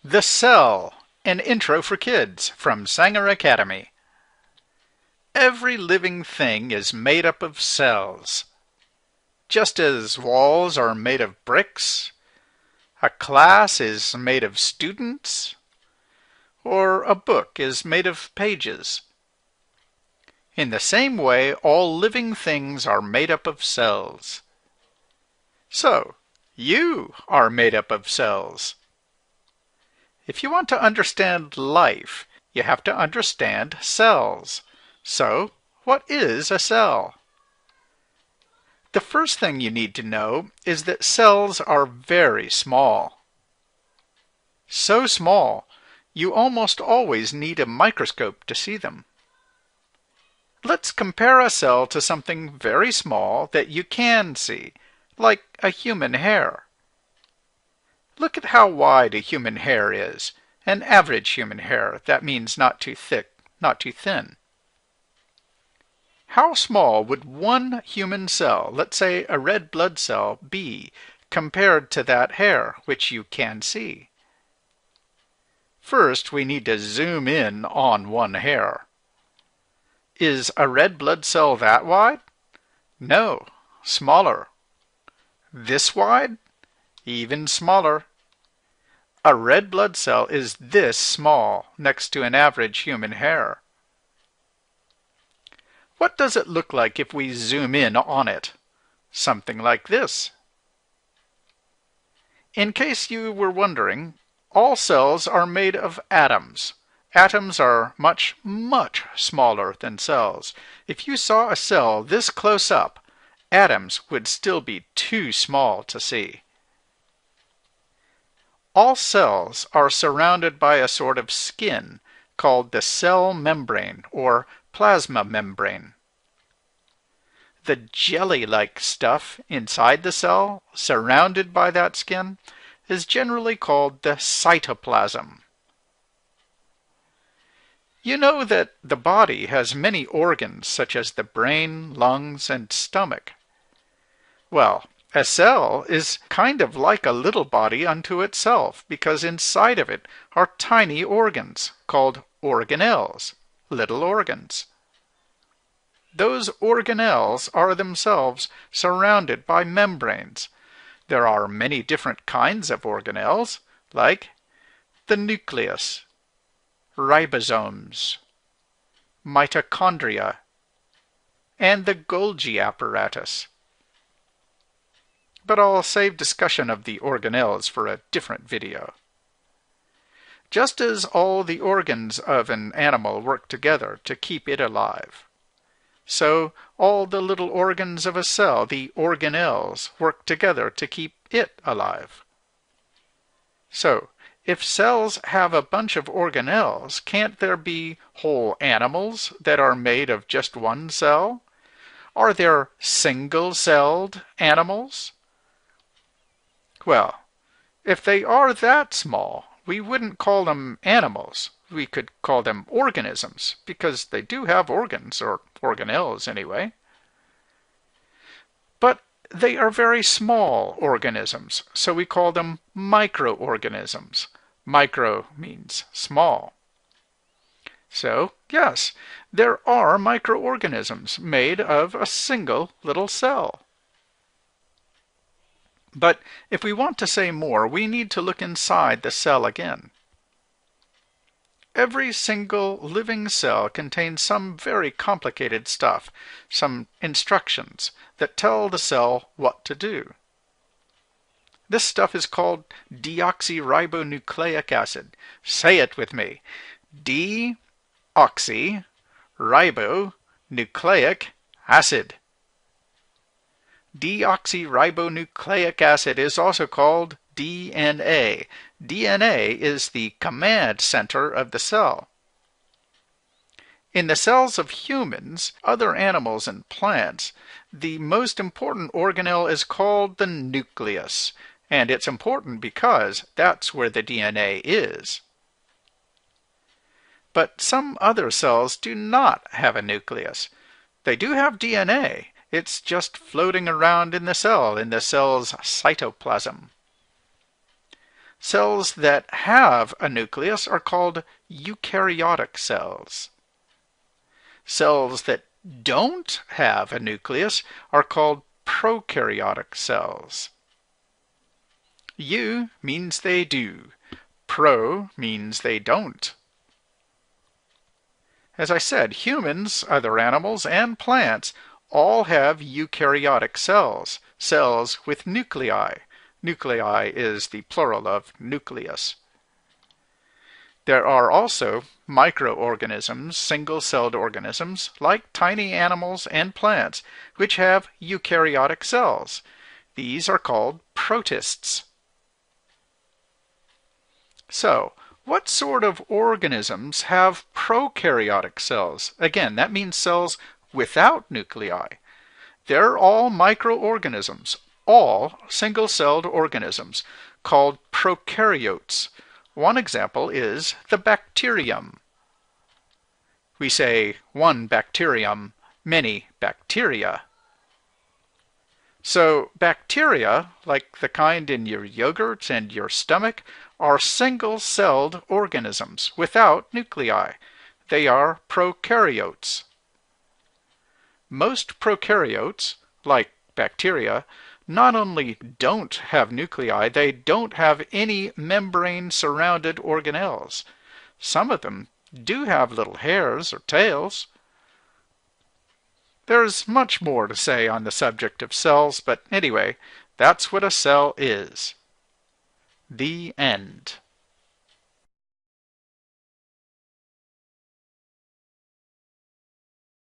The Cell, an intro for kids from Sanger Academy. Every living thing is made up of cells. Just as walls are made of bricks, a class is made of students, or a book is made of pages. In the same way, all living things are made up of cells. So, you are made up of cells. If you want to understand life, you have to understand cells. So, what is a cell? The first thing you need to know is that cells are very small. So small, you almost always need a microscope to see them. Let's compare a cell to something very small that you can see, like a human hair. Look at how wide a human hair is. An average human hair. That means not too thick, not too thin. How small would one human cell, let's say a red blood cell, be compared to that hair, which you can see? First, we need to zoom in on one hair. Is a red blood cell that wide? No, smaller. This wide? Even smaller. A red blood cell is this small next to an average human hair. What does it look like if we zoom in on it? Something like this. In case you were wondering, all cells are made of atoms. Atoms are much, much smaller than cells. If you saw a cell this close up, atoms would still be too small to see. All cells are surrounded by a sort of skin called the cell membrane or plasma membrane. The jelly-like stuff inside the cell, surrounded by that skin, is generally called the cytoplasm. You know that the body has many organs such as the brain, lungs, and stomach. Well, a cell is kind of like a little body unto itself because inside of it are tiny organs called organelles, little organs. Those organelles are themselves surrounded by membranes. There are many different kinds of organelles, like the nucleus, ribosomes, mitochondria, and the Golgi apparatus. But I'll save discussion of the organelles for a different video. Just as all the organs of an animal work together to keep it alive, so all the little organs of a cell, the organelles, work together to keep it alive. So, if cells have a bunch of organelles, can't there be whole animals that are made of just one cell? Are there single-celled animals? Well, if they are that small, we wouldn't call them animals. We could call them organisms, because they do have organs, or organelles anyway. But they are very small organisms, so we call them microorganisms. Micro means small. So, yes, there are microorganisms made of a single little cell. But if we want to say more, we need to look inside the cell again. Every single living cell contains some very complicated stuff, some instructions that tell the cell what to do. This stuff is called deoxyribonucleic acid. Say it with me. Deoxyribonucleic acid. Deoxyribonucleic acid is also called DNA. DNA is the command center of the cell. In the cells of humans, other animals, and plants, the most important organelle is called the nucleus, and it's important because that's where the DNA is. But some other cells do not have a nucleus. They do have DNA. It's just floating around in the cell's cytoplasm. Cells that have a nucleus are called eukaryotic cells. Cells that don't have a nucleus are called prokaryotic cells. Eu means they do. Pro means they don't. As I said, humans, other animals, and plants all have eukaryotic cells, cells with nuclei. Nuclei is the plural of nucleus. There are also microorganisms, single-celled organisms, like tiny animals and plants, which have eukaryotic cells. These are called protists. So, what sort of organisms have prokaryotic cells? Again, that means cells without nuclei. They're all microorganisms, all single-celled organisms, called prokaryotes. One example is the bacterium. We say one bacterium, many bacteria. So bacteria, like the kind in your yogurt and your stomach, are single-celled organisms without nuclei. They are prokaryotes. Most prokaryotes, like bacteria, not only don't have nuclei, they don't have any membrane-surrounded organelles. Some of them do have little hairs or tails. There's much more to say on the subject of cells, but anyway, that's what a cell is. The end.